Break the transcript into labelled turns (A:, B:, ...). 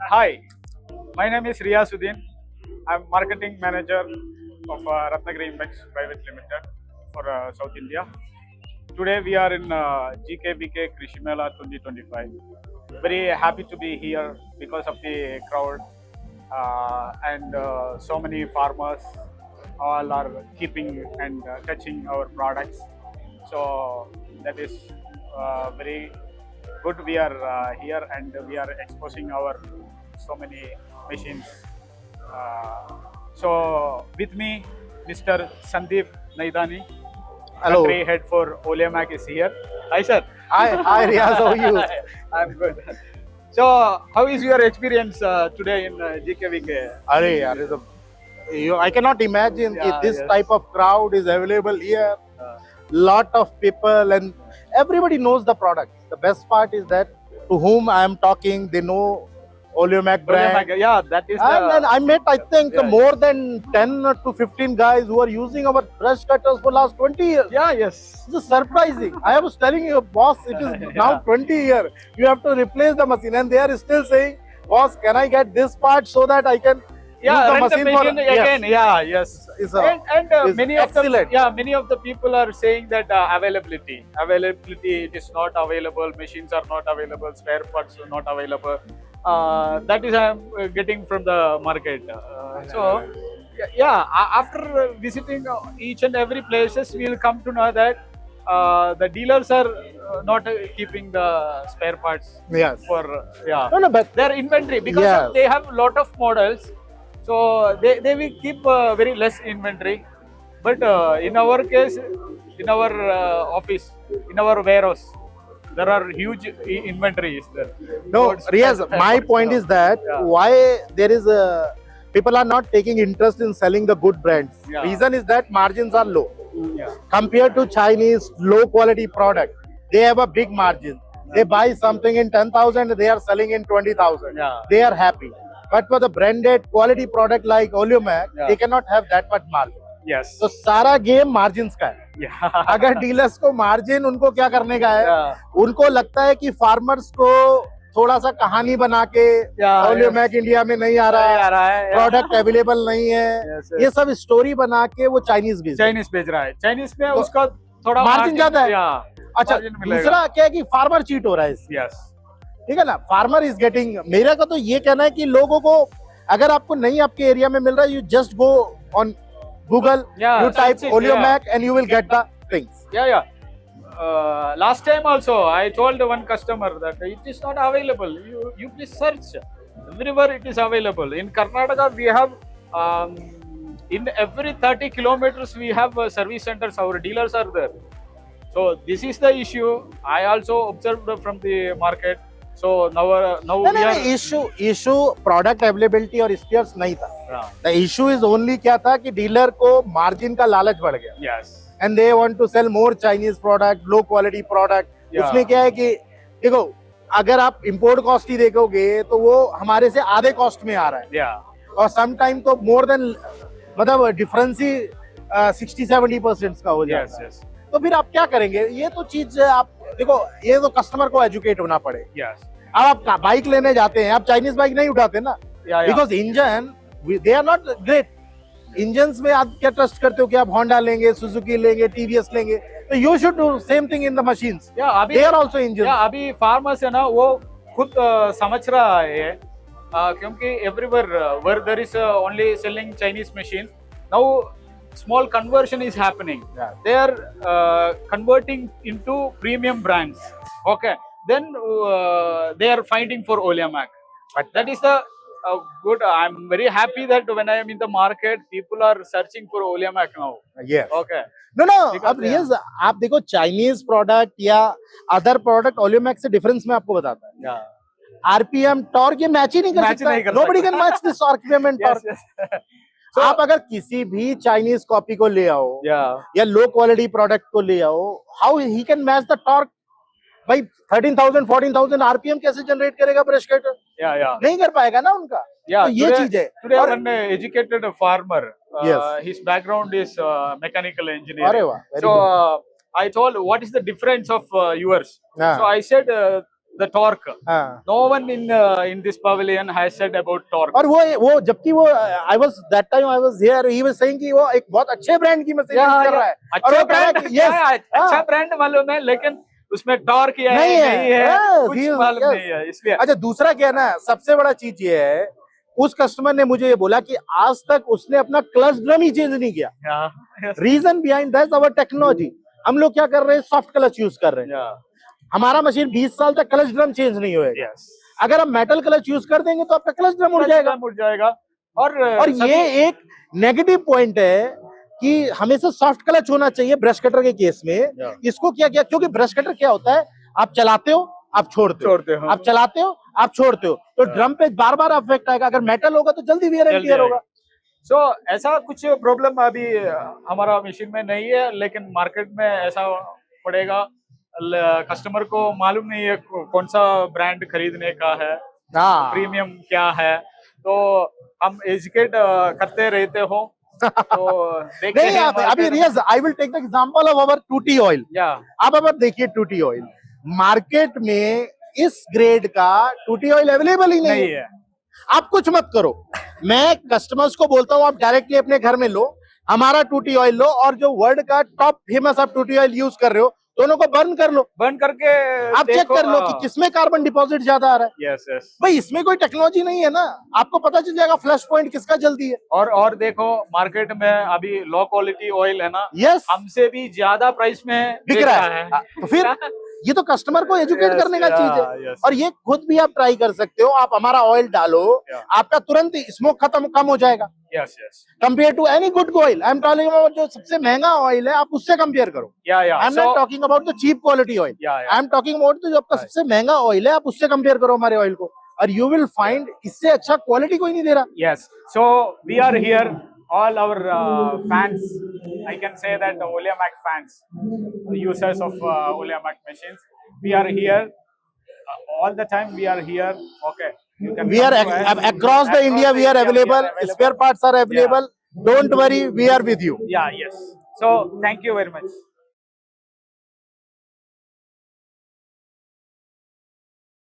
A: Hi, my name is Riyasuddin. I'm marketing manager of Ratnagiri Impex Private Limited for South India. Today we are in GKBK Krishi Mela 2025. Very happy to be here because of the crowd and so many farmers all are keeping and touching our products. So that is very good. We are here and we are exposing our so many machines. Uh, so with me, Mr. Sandeep Naidani,
B: Hello.
A: country head for Oleamac is here. Hi, sir.
B: Hi, Riaz. How are you?
A: I'm good. So, how is your experience today in GKVK?
B: I cannot imagine
A: Yeah,
B: this
A: yes.
B: type of crowd is available here.
A: Uh,
B: Lot of people and everybody knows the product. The best part is that to whom I am talking, they know Oleomac brand.
A: Oleamac, yeah, that is
B: And I met, I think,
A: yeah.
B: more than 10 to 15 guys who are using our brush cutters for last 20 years.
A: Yeah, yes.
B: This is surprising. I was telling you, boss, it is
A: Yeah.
B: now 20 years. You have to replace the machine, and they are still saying, boss, can I get this part so that I can
A: Yeah,
B: use the
A: rent the
B: machine for
A: machine again. Yeah, yes.
B: It's
A: And
B: it's
A: many of the
B: excellent.
A: many of the people are saying that availability it is not available. Machines are not available. Spare parts are not available. That is I am getting from the market. After visiting each and every places, we will come to know that the dealers are not keeping the spare parts
B: Yes.
A: for
B: No, but
A: their inventory because
B: Yes.
A: they have lot of models, so they will keep very less inventory. But in our case, in our office, in our warehouse, there are huge inventories there.
B: no,
A: Goods,
B: Riaz,
A: spare
B: my
A: parts,
B: point is that
A: Yeah.
B: why there is a people are not taking interest in selling the good brands.
A: Yeah.
B: Reason is that margins are low.
A: Yeah.
B: Compared to Chinese low quality product, they have a big margin. They buy something in 10,000, they are selling in 20,000.
A: Yeah.
B: They are happy. But for the branded quality product like Oleomac,
A: Yeah.
B: they cannot have that much margin.
A: Yes.
B: तो सारा game margins का है.
A: Yeah.
B: अगर dealers को margin उनको क्या करने का है,
A: Yeah.
B: उनको लगता है कि फार्मर्स को थोड़ा सा कहानी बना के
A: Yeah,
B: Oleomac इंडिया में नहीं आ रहा
A: नहीं
B: है,
A: आ रहा है, yeah.
B: प्रोडक्ट अवेलेबल नहीं है,
A: Yes, yes.
B: ये सब स्टोरी बना के वो चाइनीज बेच रहे हैं.
A: चाइनीज बेच रहा है. चाइनीज में
B: तो
A: उसका थोड़ा
B: margin ज्यादा है.
A: या
B: अच्छा,
A: margin मिलेगा.
B: दूसरा क्या है कि फार्मर चीट हो रहा है इससे.
A: यस.
B: ठीक है ना, फार्मर इज गेटिंग. मेरा का तो ये कहना है कि लोगों को अगर आपको नहीं आपके एरिया में मिल रहा है, you just go on Google,
A: Yeah,
B: you type
A: search it,
B: Oleomac and you will get the things.
A: Yeah. Last time also, I told one customer that it is not available. You please search. Everywhere it is available. In Karnataka, we have in every 30 kilometers we have service centers. Our dealers are there. So this is the issue. I also observed from the market. So now we are.
B: Issue product availability और spheres नहीं था.
A: Yeah.
B: The issue is only क्या था कि dealer को margin का लालच बढ़ गया.
A: Yes.
B: And they want to sell more Chinese product, low quality product.
A: Yeah.
B: उसमें क्या है कि देखो, अगर आप इंपोर्ट कॉस्ट ही देखोगे तो वो हमारे से आधे कॉस्ट में आ रहा है.
A: Yeah.
B: और सम टाइम तो मोर देन मतलब डिफरेंस ही 60-70% का हो
A: Yes.
B: जाता है.
A: Yes.
B: तो फिर आप क्या करेंगे? ये तो चीज आप देखो, ये तो कस्टमर को एजुकेट होना पड़े.
A: Yes.
B: अब आप बाइक लेने जाते हैं, आप चाइनीज बाइक नहीं उठाते ना,
A: Yeah.
B: Because engine they are not great. Engine में आप क्या ट्रस्ट करते हो कि आप होंडा लेंगे, सुजुकी लेंगे, टीवीएस लेंगे, तो you should do same thing in the machines.
A: Yeah. अभी
B: दे आर आल्सो इंजन.
A: अभी फार्मर्स है ना, वो खुद समझ रहा है क्योंकि everywhere where there is only selling Chinese machine, now small conversion is happening.
B: Yeah.
A: They are converting into premium brands. Okay, then they are fighting for Oleamac. But that is the good. I'm very happy that when I am in the market, people are searching for Oleamac now.
B: Yes.
A: Okay.
B: No
A: Because,
B: अब ये आप देखो, Chinese product या other product Oleomac से difference मैं आपको बताता है.
A: Yeah.
B: आरपीएम टॉर्क ये मैच ही नहीं कर
A: Match
B: सकता.
A: नहीं कर
B: नोबडी
A: सकता.
B: Can match this RPM and
A: Yes.
B: Torque.
A: Yes.
B: आप अगर किसी भी चाइनीज कॉपी को ले आओ
A: Yeah.
B: या लो क्वालिटी प्रोडक्ट को ले आओ, how he can match the torque? भाई 13,000 14,000 आरपीएम कैसे जनरेट करेगा ब्रश कटर?
A: Yeah. Yeah.
B: नहीं कर पाएगा ना उनका.
A: Yeah,
B: तो ये
A: today-
B: चीज है.
A: Today,
B: और
A: one educated farmer,
B: Yes.
A: his background is mechanical engineering.
B: अरे वाह, very
A: So
B: good.
A: I told, what is the difference of yours?
B: Yeah.
A: So I said, the torque.
B: हाँ.
A: No one in this pavilion has said about torque.
B: और वो जबकि वो I was that time I was here, he was saying कि वो एक बहुत अच्छे ब्रांड की मशीन यूज कर रहा है. और
A: अच्छा
B: वो कह रहा है
A: ब्रांड,
B: कि yes,
A: अच्छा ब्रांड मालूम है, लेकिन उसमें टॉर्क है
B: नहीं है,
A: नहीं है,
B: yes,
A: कुछ
B: he is-
A: मालूम
B: yes.
A: नहीं है, इसलिए
B: अच्छा दूसरा क्या है ना, सबसे बड़ा चीज ये है, उस कस्टमर ने मुझे ये बोला कि आज तक उसने अपना क्लच ड्रम ही चेंज नहीं किया.
A: Yeah,
B: reason behind that our technology. हम लोग क्या कर रहे हैं, सॉफ्ट क्लच यूज कर रहे हैं.
A: yeah,
B: हमारा मशीन 20 साल तक क्लच ड्रम चेंज नहीं होएगा.
A: yes.
B: अगर हम मेटल क्लच यूज कर देंगे तो आपका क्लच ड्रम उड़ जाएगा.
A: मुड़ जाएगा.
B: और
A: सभी-
B: ये एक नेगेटिव पॉइंट है कि हमेशा सॉफ्ट क्लच होना चाहिए ब्रश कटर के केस में.
A: Yeah.
B: इसको क्या किया, क्योंकि ब्रश कटर क्या होता है, आप चलाते हो आप छोड़ते
A: हो.
B: आप चलाते हो आप छोड़ते हो, तो ड्रम पे बार बार अफेक्ट आएगा. अगर मेटल होगा तो जल्दी वियर एंड
A: जल्दी
B: टियर होगा.
A: सो ऐसा कुछ प्रॉब्लम अभी हमारा मशीन में नहीं है, लेकिन मार्केट में ऐसा पड़ेगा. कस्टमर को मालूम नहीं है कौन सा ब्रांड खरीदने का है,
B: हाँ.
A: प्रीमियम क्या है, तो हम एजुकेट करते रहते हो. तो देखते
B: नहीं
A: हैं
B: आप अभी
A: market में.
B: रियज I will take the example of our टूटी ऑयल.
A: या
B: आप अब देखिए टूटी ऑयल मार्केट में इस ग्रेड का टूटी ऑयल अवेलेबल ही नहीं
A: नहीं
B: है.
A: है.
B: आप कुछ मत करो, मैं कस्टमर्स को बोलता हूँ आप डायरेक्टली अपने घर में लो, हमारा टूटी ऑयल लो, और जो वर्ल्ड का टॉप फेमस आप टूटी ऑयल यूज कर रहे हो दोनों को बर्न कर लो.
A: बंद करके
B: आप चेक कर लो कि किसमें कार्बन डिपॉजिट ज्यादा आ रहा है.
A: Yes yes.
B: भाई इसमें कोई टेक्नोलॉजी नहीं है ना, आपको पता चल जाएगा फ्लैश पॉइंट किसका जल्दी है.
A: और देखो मार्केट में अभी लो क्वालिटी ऑयल है ना,
B: यस
A: हमसे भी ज्यादा प्राइस में
B: बिक
A: बेच
B: रहा है. तो फिर ये तो कस्टमर को एजुकेट
A: Yes,
B: करने का
A: yeah,
B: चीज है.
A: yes.
B: और ये खुद भी आप ट्राई कर सकते हो. आप हमारा ऑयल डालो,
A: Yeah.
B: आपका तुरंत स्मोक खत्म कम हो जाएगा.
A: Yes yes.
B: Compare to any good oil. I am talking about जो सबसे महंगा ऑयल है, आप उससे कंपेयर करो.
A: Yeah
B: I am not talking about the cheap quality oil.
A: Yeah
B: I am talking about जो आपका
A: Right.
B: सबसे महंगा ऑयल है, आप उससे कंपेयर करो हमारे ऑयल को, और यू विल फाइंड इससे अच्छा क्वालिटी कोई नहीं दे रहा.
A: yes. So we are here, all our fans, I can say that Oleamac fans, users of Oleamac machines, we are here all the time. We are here. Okay. You can
B: We are
A: come to us.
B: across the India. We are available. Spare parts are available. Don't worry, we are with you.
A: Yeah. Yes. So thank you very much.